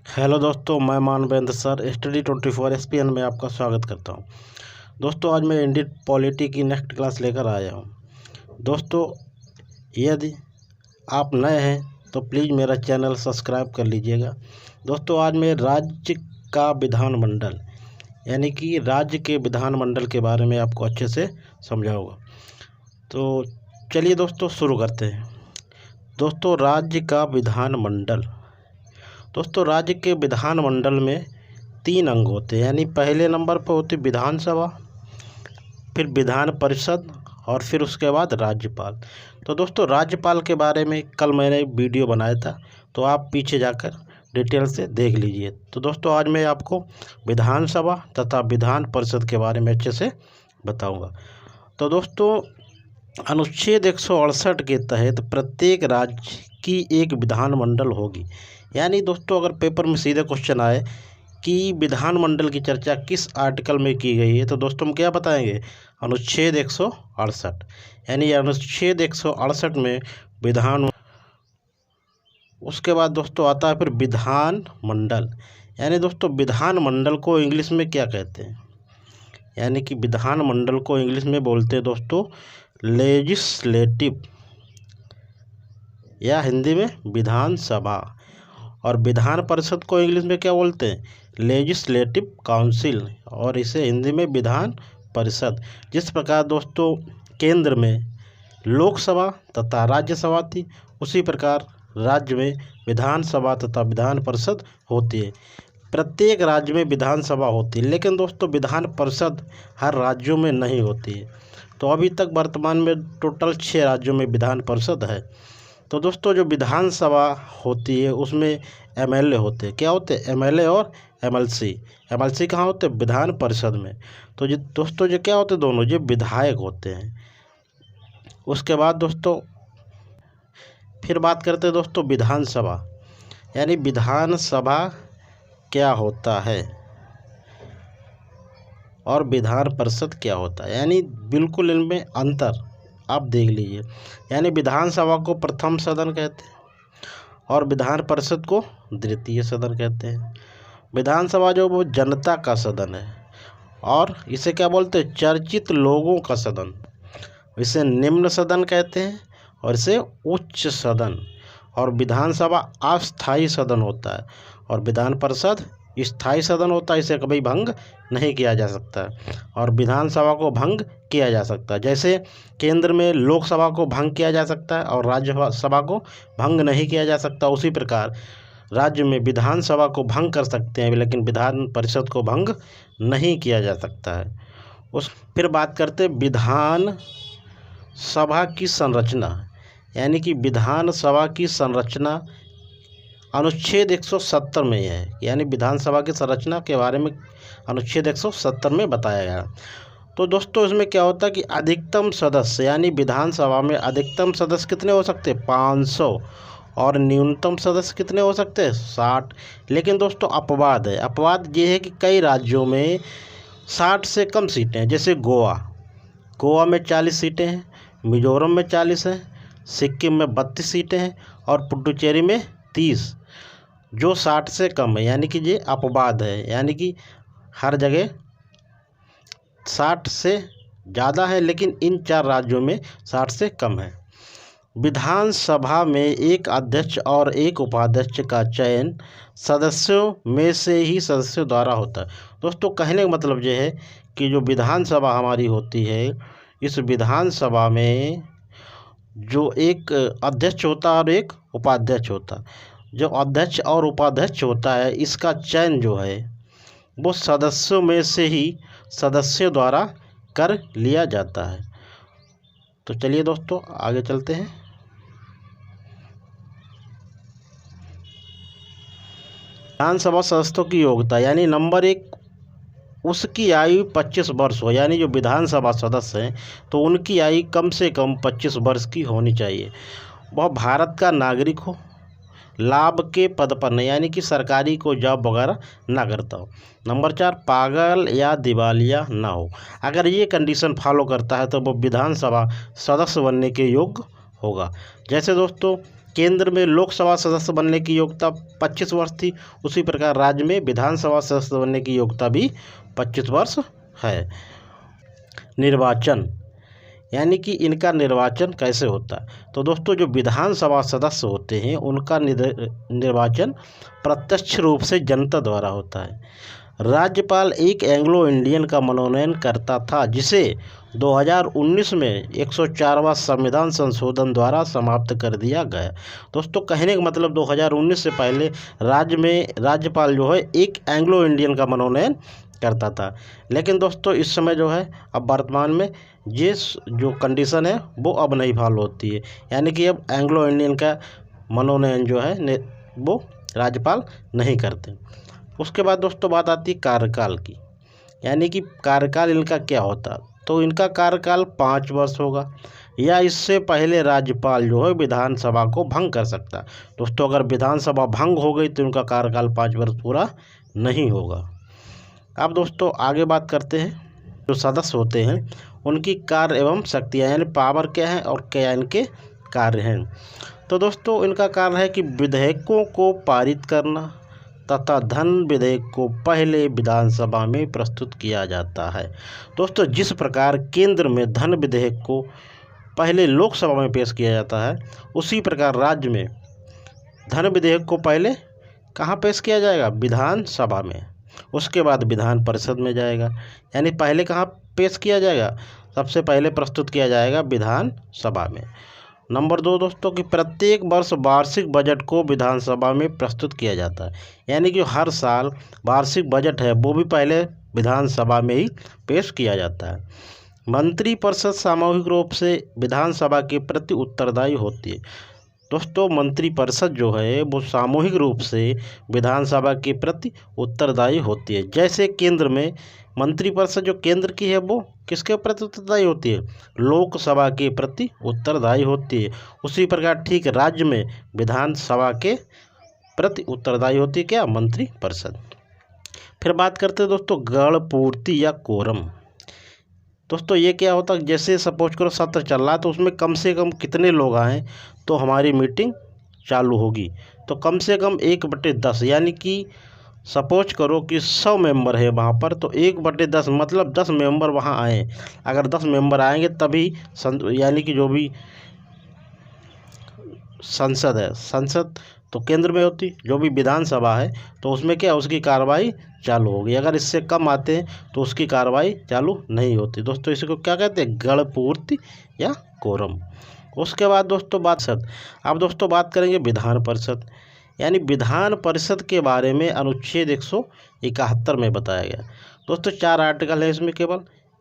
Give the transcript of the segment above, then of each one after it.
Hello दोस्तों, मैं Manvendra sir Study24 SPN में आपका स्वागत करता हूं। दोस्तों, आज मैं इंडियन पॉलिटी की नेक्स्ट क्लास लेकर आया हूं। दोस्तों, यदि आप नए हैं तो प्लीज़ मेरा चैनल सब्सक्राइब कर लीजिएगा। दोस्तों, आज मैं राज्य का विधानमंडल यानी कि राज्य के विधानमंडल के बारे में आपको अच्छे से समझाऊँगा। तो चलिए दोस्तों शुरू करते हैं। दोस्तों, राज्य का विधानमंडल। दोस्तों, राज्य के विधानमंडल में 3 अंग होते हैं, यानी पहले नंबर पर होती विधानसभा, फिर विधान परिषद और फिर उसके बाद राज्यपाल। तो दोस्तों, राज्यपाल के बारे में कल मैंने वीडियो बनाया था, तो आप पीछे जाकर डिटेल से देख लीजिए। तो दोस्तों, आज मैं आपको विधानसभा तथा विधान परिषद के बारे में अच्छे से बताऊंगा। तो दोस्तों, अनुच्छेद 168 के तहत प्रत्येक राज्य की एक विधानमंडल होगी। यानी दोस्तों, अगर पेपर में सीधे क्वेश्चन आए कि विधानमंडल की चर्चा किस आर्टिकल में की गई है, तो दोस्तों हम क्या बताएंगे? अनुच्छेद 168। यानी अनुच्छेद 168 में विधान। उसके बाद दोस्तों आता है फिर विधानमंडल। यानी दोस्तों, विधानमंडल को इंग्लिश में क्या कहते हैं? यानी कि विधानमंडल को इंग्लिश में बोलते हैं दोस्तों लेजिस्लेटिव, या हिंदी में विधानसभा। और विधान परिषद को इंग्लिश में क्या बोलते हैं? लेजिस्लेटिव काउंसिल, और इसे हिंदी में विधान परिषद। जिस प्रकार दोस्तों केंद्र में लोकसभा तथा राज्यसभा थी, उसी प्रकार राज्य में विधानसभा तथा विधान परिषद होती है। प्रत्येक राज्य में विधानसभा होती है, लेकिन दोस्तों विधान परिषद हर राज्यों में नहीं होती है। तो अभी तक वर्तमान में टोटल 6 राज्यों में विधान परिषद है। तो दोस्तों, जो विधानसभा होती है उसमें MLA होते हैं। क्या होते हैं? MLA और MLC कहाँ होते हैं? विधान परिषद में। तो जो दोस्तों जो क्या होते हैं? दोनों जो विधायक होते हैं। उसके बाद दोस्तों फिर बात करते हैं दोस्तों विधानसभा। यानी विधानसभा क्या होता है और विधान परिषद क्या होता है, यानी बिल्कुल इनमें अंतर आप देख लीजिए। यानी विधानसभा को प्रथम सदन कहते हैं और विधान परिषद को द्वितीय सदन कहते हैं। विधानसभा जो वो जनता का सदन है, और इसे क्या बोलते हैं? चर्चित लोगों का सदन। इसे निम्न सदन कहते हैं और इसे उच्च सदन। और विधानसभा अस्थायी सदन होता है और विधान परिषद स्थायी सदन होता है। इसे कभी भंग नहीं किया जा सकता, और विधानसभा को भंग किया जा सकता है। जैसे केंद्र में लोकसभा को भंग किया जा सकता है और राज्यसभा को भंग नहीं किया जा सकता, उसी प्रकार राज्य में विधानसभा को भंग कर सकते हैं, लेकिन विधान परिषद को भंग नहीं किया जा सकता है। फिर बात करते हैं विधान सभा की संरचना। यानी कि विधानसभा की संरचना अनुच्छेद 170 में है। यानी विधानसभा की संरचना के बारे में अनुच्छेद 170 में बताया गया। तो दोस्तों, इसमें क्या होता है कि अधिकतम सदस्य, यानी विधानसभा में अधिकतम सदस्य कितने हो सकते हैं? 500। और न्यूनतम सदस्य कितने हो सकते हैं? 60। लेकिन दोस्तों अपवाद है। अपवाद ये है कि कई राज्यों में 60 से कम सीटें हैं। जैसे गोवा में 40 सीटें हैं, मिजोरम में 40 हैं, सिक्किम में 32 सीटें हैं और पुडुचेरी में 30, जो 60 से कम है। यानी कि ये अपवाद है, यानी कि हर जगह 60 से ज़्यादा है, लेकिन इन 4 राज्यों में 60 से कम है। विधानसभा में एक अध्यक्ष और एक उपाध्यक्ष का चयन सदस्यों में से ही सदस्यों द्वारा होता है। दोस्तों, कहने का मतलब ये है कि जो विधानसभा हमारी होती है, इस विधानसभा में जो एक अध्यक्ष होता है और एक उपाध्यक्ष होता है। जो अध्यक्ष और उपाध्यक्ष होता है, इसका चयन जो है वो सदस्यों में से ही सदस्यों द्वारा कर लिया जाता है। तो चलिए दोस्तों आगे चलते हैं। विधानसभा सदस्यों की योग्यता, यानी नंबर 1, उसकी आयु 25 वर्ष हो। यानी जो विधानसभा सदस्य हैं तो उनकी आयु कम से कम 25 वर्ष की होनी चाहिए। वह भारत का नागरिक हो, लाभ के पद पर नहीं, यानी कि सरकारी को जॉब वगैरह ना करता हो। नंबर 4, पागल या दिवालिया ना हो। अगर ये कंडीशन फॉलो करता है तो वो विधानसभा सदस्य बनने के योग्य होगा। जैसे दोस्तों केंद्र में लोकसभा सदस्य बनने की योग्यता 25 वर्ष थी, उसी प्रकार राज्य में विधानसभा सदस्य बनने की योग्यता भी 25 वर्ष है। निर्वाचन यानी कि इनका निर्वाचन कैसे होता है। तो दोस्तों जो विधानसभा सदस्य होते हैं उनका निर्वाचन प्रत्यक्ष रूप से जनता द्वारा होता है। राज्यपाल एक एंग्लो इंडियन का मनोनयन करता था, जिसे 2019 में 104वां संविधान संशोधन द्वारा समाप्त कर दिया गया। दोस्तों कहने का मतलब 2019 से पहले राज्य में राज्यपाल जो है एक एंग्लो इंडियन का मनोनयन करता था, लेकिन दोस्तों इस समय जो है अब वर्तमान में ये जो कंडीशन है वो अब नहीं फॉलो होती है, यानी कि अब एंग्लो इंडियन का मनोनयन जो है वो राज्यपाल नहीं करते। उसके बाद दोस्तों बात आती है कार्यकाल की, यानी कि कार्यकाल इनका क्या होता है। तो इनका कार्यकाल 5 वर्ष होगा, या इससे पहले राज्यपाल जो है विधानसभा को भंग कर सकता है। दोस्तों अगर विधानसभा भंग हो गई तो इनका कार्यकाल 5 वर्ष पूरा नहीं होगा। अब दोस्तों आगे बात करते हैं जो सदस्य होते हैं उनकी कार्य एवं शक्तियाँ, यानी पावर क्या है और क्या इनके कार्य हैं। तो दोस्तों इनका कार्य है कि विधेयकों को पारित करना तथा धन विधेयक को पहले विधानसभा में प्रस्तुत किया जाता है। दोस्तों जिस प्रकार केंद्र में धन विधेयक को पहले लोकसभा में पेश किया जाता है, उसी प्रकार राज्य में धन विधेयक को पहले कहाँ पेश किया जाएगा, विधानसभा में, उसके बाद विधान परिषद में जाएगा। यानी पहले कहाँ पेश किया जाएगा, सबसे पहले प्रस्तुत किया जाएगा विधानसभा में। नंबर 2 दोस्तों कि प्रत्येक वर्ष वार्षिक बजट को विधानसभा में प्रस्तुत किया जाता है, यानी कि हर साल वार्षिक बजट है वो भी पहले विधानसभा में ही पेश किया जाता है। मंत्रिपरिषद सामूहिक रूप से विधानसभा के प्रति उत्तरदायी होती है। दोस्तों मंत्रिपरिषद जो है वो सामूहिक रूप से विधानसभा के प्रति उत्तरदायी होती है। जैसे केंद्र में मंत्रिपरिषद जो केंद्र की है वो किसके प्रति उत्तरदायी होती है, लोकसभा के प्रति उत्तरदायी होती है। उसी प्रकार ठीक राज्य में विधानसभा के प्रति उत्तरदायी होती है क्या, मंत्रिपरिषद। फिर बात करते हैं दोस्तों गण पूर्ति या कोरम। दोस्तों ये क्या होता है, जैसे सपोज करो सत्र चल रहा है तो उसमें कम से कम कितने लोग आएँ तो हमारी मीटिंग चालू होगी। तो कम से कम 1/10, यानी कि सपोज करो कि 100 मेंबर है वहाँ पर, तो 1/10 मतलब 10 मेंबर वहाँ आए। अगर 10 मेंबर आएंगे तभी यानी कि जो भी संसद है, संसद तो केंद्र में होती, जो भी विधानसभा है तो उसमें क्या उसकी कार्रवाई चालू होगी। अगर इससे कम आते हैं तो उसकी कार्रवाई चालू नहीं होती। दोस्तों इसी को क्या कहते हैं, गण पूर्ति या कोरम। उसके बाद दोस्तों अब दोस्तों बात करेंगे विधान परिषद। यानी विधान परिषद के बारे में अनुच्छेद 171 में बताया गया। दोस्तों 4 आर्टिकल है इसमें, केवल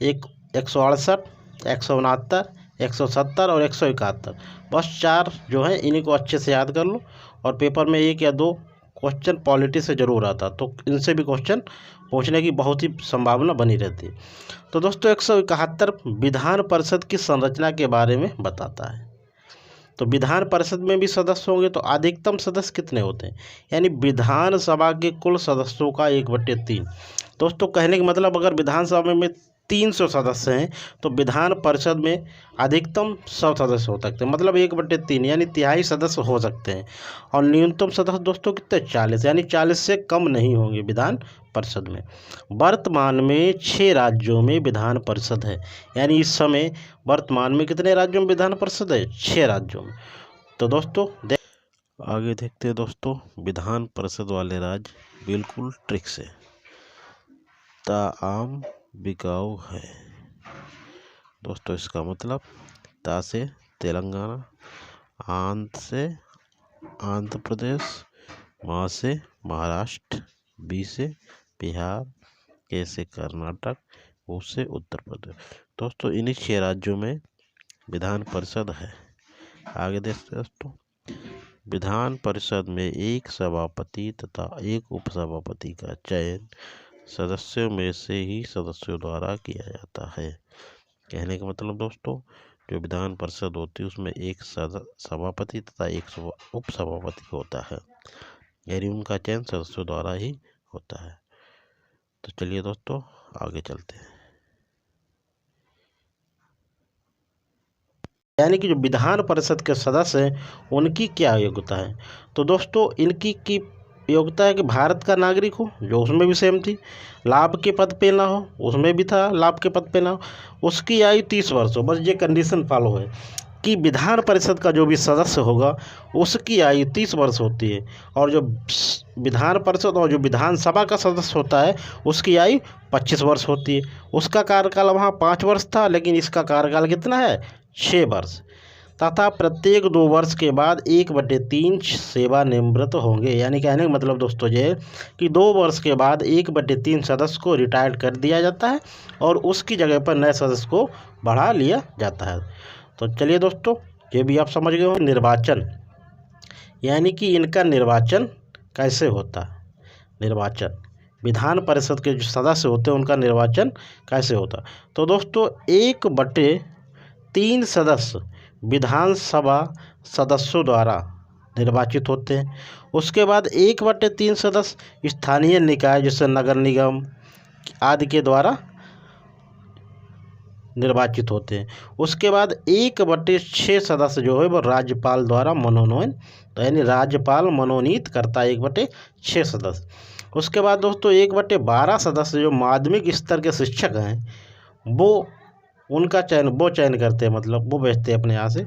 168, 169, 170 और 171, बस 4 जो हैं इन्हीं को अच्छे से याद कर लो। और पेपर में 1 या 2 क्वेश्चन पॉलिटी से ज़रूर आता, तो इनसे भी क्वेश्चन पूछने की बहुत ही संभावना बनी रहती है। तो दोस्तों 171 विधान परिषद की संरचना के बारे में बताता है। तो विधान परिषद में भी सदस्य होंगे, तो अधिकतम सदस्य कितने होते हैं, यानी विधानसभा के कुल सदस्यों का 1/3। दोस्तों कहने का मतलब अगर विधानसभा में 300 सदस्य हैं तो विधान परिषद में अधिकतम 100 सदस्य हो सकते हैं, मतलब 1/3 यानी तिहाई सदस्य हो सकते हैं। और न्यूनतम सदस्य दोस्तों कितने, 40, यानी 40 से कम नहीं होंगे विधान परिषद में। वर्तमान में 6 राज्यों में विधान परिषद है, यानी इस समय वर्तमान में कितने राज्यों में विधान परिषद है, 6 राज्यों में। तो दोस्तों आगे देखते हैं दोस्तों विधान परिषद वाले राज्य बिल्कुल ट्रिक से ताआम बिकाऊ है। दोस्तों इसका मतलब ता से तेलंगाना, आंध्र से आंध्र प्रदेश, मा से महाराष्ट्र, बी से बिहार, के से कर्नाटक, ओ से उत्तर प्रदेश। दोस्तों इन्हीं 6 राज्यों में विधान परिषद है। आगे देखते दोस्तों विधान परिषद में एक सभापति तथा एक उपसभापति का चयन सदस्यों में से ही सदस्यों द्वारा किया जाता है। कहने का मतलब दोस्तों जो विधान परिषद होती है उसमें एक सभापति तथा एक उपसभापति होता है, यानी उनका चयन सदस्यों द्वारा ही होता है। तो चलिए दोस्तों आगे चलते हैं। यानी कि जो विधान परिषद के सदस्य हैं उनकी क्या योग्यता है। तो दोस्तों इनकी की योग्यता है कि भारत का नागरिक हो, जो उसमें भी सेम थी। लाभ के पद पे ना हो, उसमें भी था लाभ के पद पे ना हो। उसकी आयु 30 वर्ष हो, बस ये कंडीशन फॉलो है कि विधान परिषद का जो भी सदस्य होगा उसकी आयु 30 वर्ष होती है, और जो विधान परिषद और जो विधानसभा का सदस्य होता है उसकी आयु 25 वर्ष होती है। उसका कार्यकाल वहाँ 5 वर्ष था, लेकिन इसका कार्यकाल कितना है, 6 वर्ष। तथा प्रत्येक 2 वर्ष के बाद 1/3 सेवानिवृत्त होंगे। यानी कहने का मतलब दोस्तों ये कि 2 वर्ष के बाद 1/3 सदस्य को रिटायर्ड कर दिया जाता है और उसकी जगह पर नए सदस्य को बढ़ा लिया जाता है। तो चलिए दोस्तों, ये भी आप समझ गए हो। निर्वाचन, यानी कि इनका निर्वाचन कैसे होता है। निर्वाचन, विधान परिषद के जो सदस्य होते हैं उनका निर्वाचन कैसे होता है। तो दोस्तों 1/3 सदस्य विधानसभा सदस्यों द्वारा निर्वाचित होते हैं। उसके बाद 1/3 सदस्य स्थानीय निकाय जैसे नगर निगम आदि के द्वारा निर्वाचित होते हैं। उसके बाद 1/6 सदस्य जो है वो राज्यपाल द्वारा मनोनयन, तो यानी राज्यपाल मनोनीत करता है 1/6 सदस्य। उसके बाद दोस्तों 1/12 सदस्य जो माध्यमिक स्तर के शिक्षक हैं वो चयन करते हैं, मतलब वो भेजते हैं अपने यहाँ से।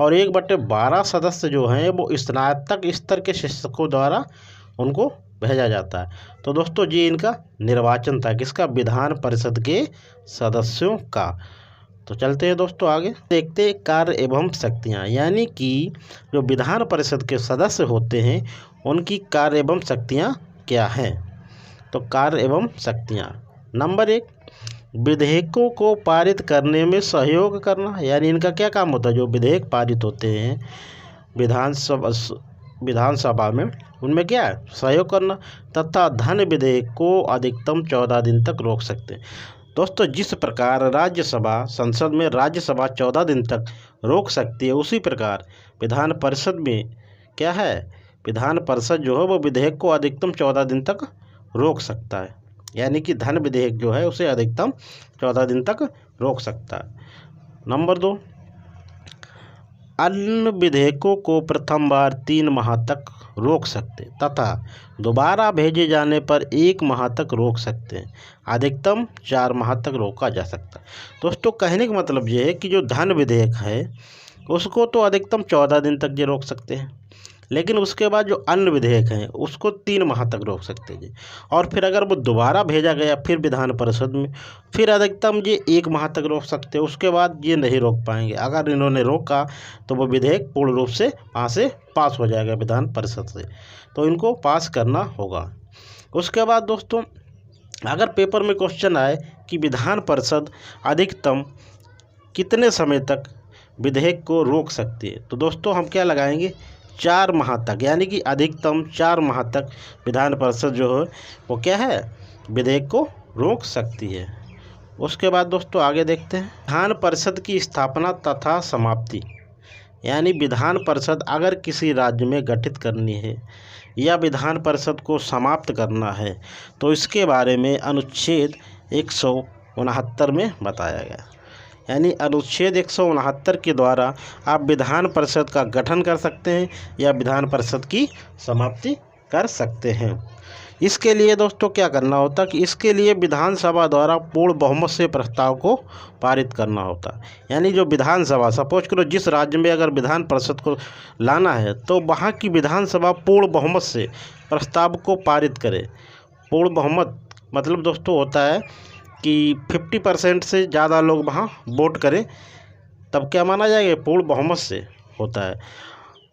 और 1/12 सदस्य जो हैं वो स्नातक स्तर के शिक्षकों द्वारा उनको भेजा जाता है। तो दोस्तों ये इनका निर्वाचन था, किसका, विधान परिषद के सदस्यों का। तो चलते हैं दोस्तों आगे, देखते हैं कार्य एवं शक्तियाँ। यानी कि जो विधान परिषद के सदस्य होते हैं उनकी कार्य एवं शक्तियाँ क्या हैं। तो कार्य एवं शक्तियाँ, नंबर 1, विधेयकों को पारित करने में सहयोग करना। यानी इनका क्या काम होता है, जो विधेयक पारित होते हैं विधानसभा में उनमें क्या है, सहयोग करना। तथा धन विधेयक को अधिकतम 14 दिन तक रोक सकते हैं। दोस्तों जिस प्रकार राज्यसभा संसद में राज्यसभा 14 दिन तक रोक सकती है, उसी प्रकार विधान परिषद में क्या है, विधान परिषद जो है वो विधेयक को अधिकतम 14 दिन तक रोक सकता है। यानी कि धन विधेयक जो है उसे अधिकतम 14 दिन तक रोक सकता है। नंबर 2, अन्य विधेयकों को प्रथम बार 3 माह तक रोक सकते तथा दोबारा भेजे जाने पर 1 माह तक रोक सकते हैं। अधिकतम 4 माह तक रोका जा सकता है। दोस्तों कहने का मतलब ये है कि जो धन विधेयक है उसको तो अधिकतम 14 दिन तक ये रोक सकते हैं, लेकिन उसके बाद जो अन्य विधेयक हैं उसको 3 माह तक रोक सकते हैं। और फिर अगर वो दोबारा भेजा गया फिर विधान परिषद में, फिर अधिकतम ये 1 माह तक रोक सकते हैं। उसके बाद ये नहीं रोक पाएंगे। अगर इन्होंने रोका तो वो विधेयक पूर्ण रूप से वहाँ से पास हो जाएगा विधान परिषद से, तो इनको पास करना होगा। उसके बाद दोस्तों अगर पेपर में क्वेश्चन आए कि विधान परिषद अधिकतम कितने समय तक विधेयक को रोक सकती है, तो दोस्तों हम क्या लगाएंगे, 4 माह तक। यानी कि अधिकतम 4 माह तक विधान परिषद जो है वो क्या है, विधेयक को रोक सकती है। उसके बाद दोस्तों आगे देखते हैं विधान परिषद की स्थापना तथा समाप्ति। यानी विधान परिषद अगर किसी राज्य में गठित करनी है या विधान परिषद को समाप्त करना है तो इसके बारे में अनुच्छेद 169 में बताया गया। यानी अनुच्छेद 169 के द्वारा आप विधान परिषद का गठन कर सकते हैं या विधान परिषद की समाप्ति कर सकते हैं। इसके लिए दोस्तों क्या करना होता कि इसके लिए विधानसभा द्वारा पूर्ण बहुमत से प्रस्ताव को पारित करना होता। यानी जो विधानसभा, सपोज करो जिस राज्य में अगर विधान परिषद को लाना है तो वहाँ की विधानसभा पूर्ण बहुमत से प्रस्ताव को पारित करे। पूर्ण बहुमत मतलब दोस्तों होता है कि 50% से ज़्यादा लोग वहाँ वोट करें, तब क्या माना जाएगा, पूर्ण बहुमत से होता है।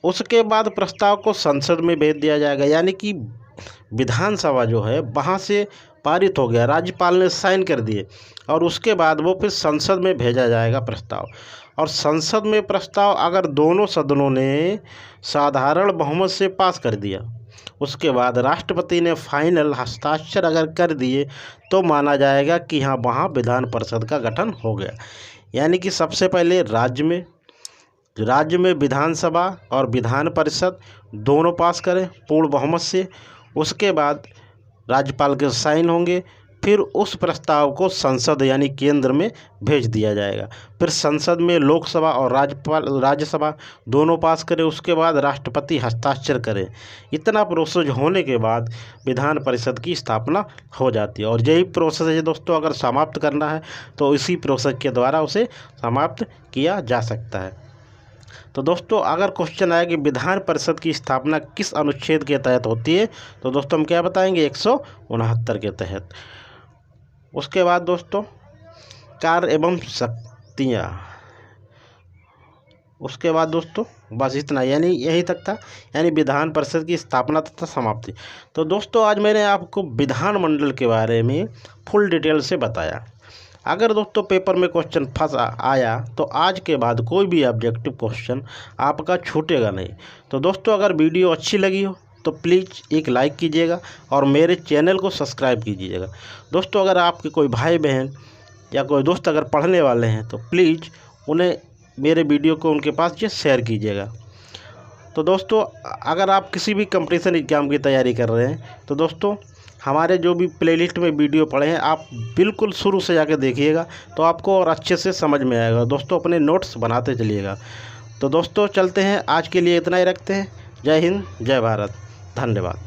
उसके बाद प्रस्ताव को संसद में भेज दिया जाएगा। यानी कि विधानसभा जो है वहाँ से पारित हो गया, राज्यपाल ने साइन कर दिए, और उसके बाद वो फिर संसद में भेजा जाएगा प्रस्ताव। और संसद में प्रस्ताव अगर दोनों सदनों ने साधारण बहुमत से पास कर दिया, उसके बाद राष्ट्रपति ने फाइनल हस्ताक्षर अगर कर दिए तो माना जाएगा कि हाँ वहाँ विधान परिषद का गठन हो गया। यानी कि सबसे पहले राज्य में विधानसभा और विधान परिषद दोनों पास करें पूर्ण बहुमत से, उसके बाद राज्यपाल के साइन होंगे, फिर उस प्रस्ताव को संसद यानी केंद्र में भेज दिया जाएगा। फिर संसद में लोकसभा और राज्यसभा दोनों पास करें, उसके बाद राष्ट्रपति हस्ताक्षर करे। इतना प्रोसेस होने के बाद विधान परिषद की स्थापना हो जाती है। और यही प्रोसेस है दोस्तों, अगर समाप्त करना है तो इसी प्रोसेस के द्वारा उसे समाप्त किया जा सकता है। तो दोस्तों अगर क्वेश्चन आया कि विधान परिषद की स्थापना किस अनुच्छेद के तहत होती है, तो दोस्तों हम क्या बताएंगे, 169 के तहत। उसके बाद दोस्तों कार्य एवं शक्तियाँ, उसके बाद दोस्तों बस इतना, यानी यही तक था, यानी विधान परिषद की स्थापना तथा समाप्ति। तो दोस्तों आज मैंने आपको विधानमंडल के बारे में फुल डिटेल से बताया। अगर दोस्तों पेपर में क्वेश्चन आया तो आज के बाद कोई भी ऑब्जेक्टिव क्वेश्चन आपका छूटेगा नहीं। तो दोस्तों अगर वीडियो अच्छी लगी हो तो प्लीज़ एक लाइक कीजिएगा और मेरे चैनल को सब्सक्राइब कीजिएगा। दोस्तों अगर आपके कोई भाई बहन या कोई दोस्त अगर पढ़ने वाले हैं तो प्लीज़ उन्हें मेरे वीडियो को उनके पास जो शेयर कीजिएगा। तो दोस्तों अगर आप किसी भी कंपटीशन एग्ज़ाम की तैयारी कर रहे हैं तो दोस्तों हमारे जो भी प्लेलिस्ट में वीडियो पड़े हैं आप बिल्कुल शुरू से जाके देखिएगा, तो आपको और अच्छे से समझ में आएगा। दोस्तों अपने नोट्स बनाते चलिएगा। तो दोस्तों चलते हैं, आज के लिए इतना ही रखते हैं। जय हिंद, जय भारत, धन्यवाद।